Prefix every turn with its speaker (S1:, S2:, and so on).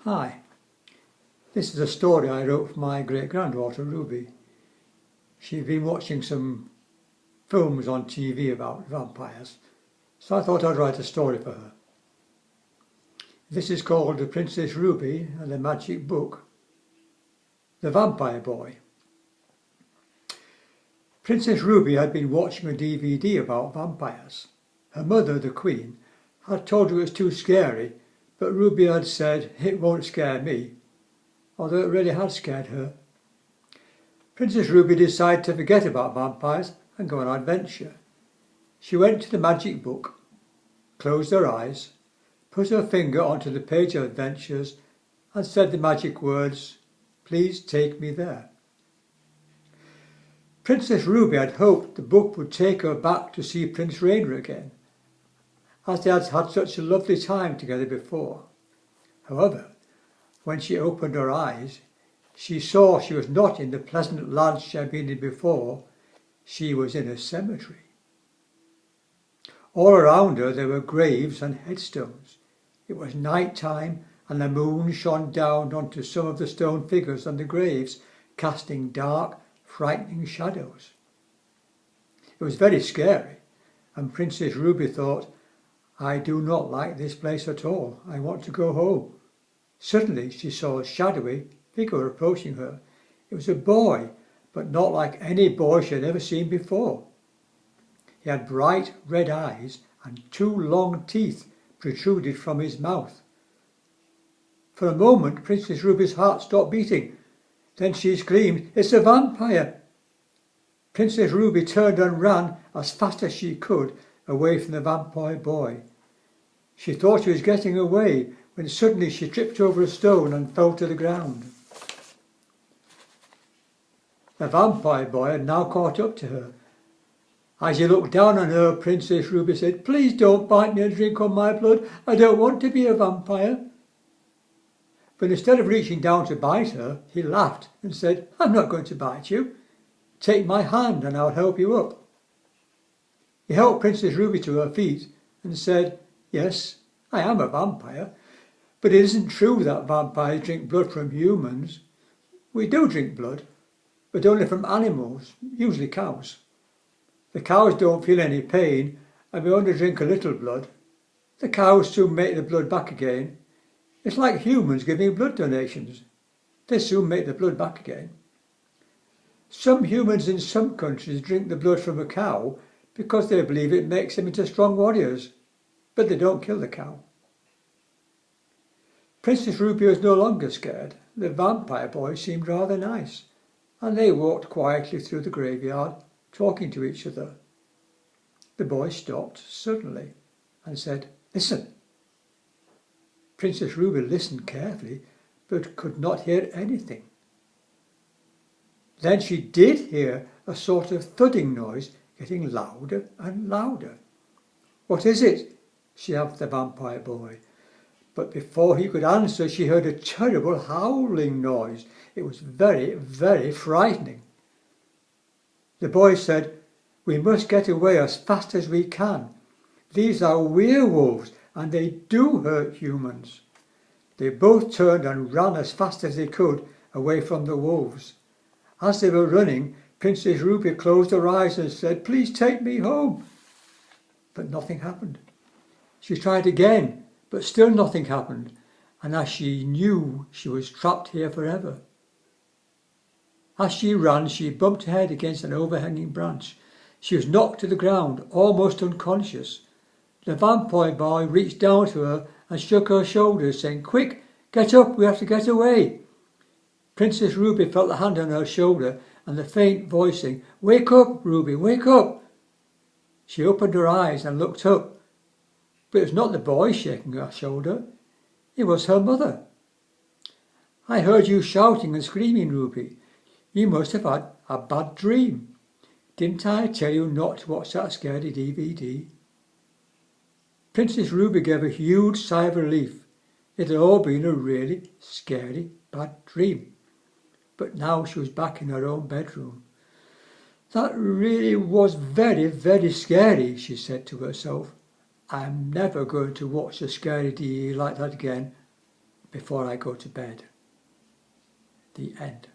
S1: Hi, this is a story I wrote for my great-granddaughter Ruby. She'd been watching some films on TV about vampires, so I thought I'd write a story for her. This is called The Princess Ruby and the Magic Book. The Vampire Boy. Princess Ruby had been watching a DVD about vampires. Her mother, the Queen, had told her it was too scary, but Ruby had said, "It won't scare me," although it really had scared her. Princess Ruby decided to forget about vampires and go on an adventure. She went to the magic book, closed her eyes, put her finger onto the page of adventures and said the magic words, "Please take me there." Princess Ruby had hoped the book would take her back to see Prince Rainier again, as they had had such a lovely time together before. However, when she opened her eyes, she saw she was not in the pleasant land she had been in before. She was in a cemetery. All around her there were graves and headstones. It was night time and the moon shone down onto some of the stone figures on the graves, casting dark, frightening shadows. It was very scary, and Princess Ruby thought, "I do not like this place at all. I want to go home." Suddenly she saw a shadowy figure approaching her. It was a boy, but not like any boy she had ever seen before. He had bright red eyes and 2 long teeth protruded from his mouth. For a moment Princess Ruby's heart stopped beating. Then she screamed, "It's a vampire!" Princess Ruby turned and ran as fast as she could away from the vampire boy. She thought she was getting away when suddenly she tripped over a stone and fell to the ground. The vampire boy had now caught up to her. As he looked down on her, Princess Ruby said, "Please don't bite me and drink all my blood. I don't want to be a vampire." But instead of reaching down to bite her, he laughed and said, "I'm not going to bite you. Take my hand and I'll help you up." He helped Princess Ruby to her feet and said, "Yes, I am a vampire, but it isn't true that vampires drink blood from humans. We do drink blood, but only from animals, usually cows. The cows don't feel any pain and we only drink a little blood. The cows soon make the blood back again. It's like humans giving blood donations. They soon make the blood back again. Some humans in some countries drink the blood from a cow because they believe it makes them into strong warriors, but they don't kill the cow." Princess Ruby was no longer scared. The vampire boy seemed rather nice, and they walked quietly through the graveyard, talking to each other. The boy stopped suddenly and said, "Listen." Princess Ruby listened carefully, but could not hear anything. Then she did hear a sort of thudding noise getting louder and louder. "What is it?" she asked the vampire boy. But before he could answer, she heard a terrible howling noise. It was very, very frightening. The boy said, "We must get away as fast as we can. These are werewolves and they do hurt humans." They both turned and ran as fast as they could away from the wolves. As they were running, Princess Ruby closed her eyes and said, "Please take me home." But nothing happened. She tried again, but still nothing happened, and as she knew she was trapped here forever. As she ran, she bumped her head against an overhanging branch. She was knocked to the ground, almost unconscious. The vampire boy reached down to her and shook her shoulders, saying, "Quick, get up, we have to get away." Princess Ruby felt the hand on her shoulder and the faint voice saying, "Wake up, Ruby, wake up." She opened her eyes and looked up, but it was not the boy shaking her shoulder. It was her mother. "I heard you shouting and screaming, Ruby. You must have had a bad dream. Didn't I tell you not to watch that scary DVD?" Princess Ruby gave a huge sigh of relief. It had all been a really scary, bad dream. But now she was back in her own bedroom. "That really was very, very scary," she said to herself. "I'm never going to watch a scary DVD like that again." before I go to bed. The end.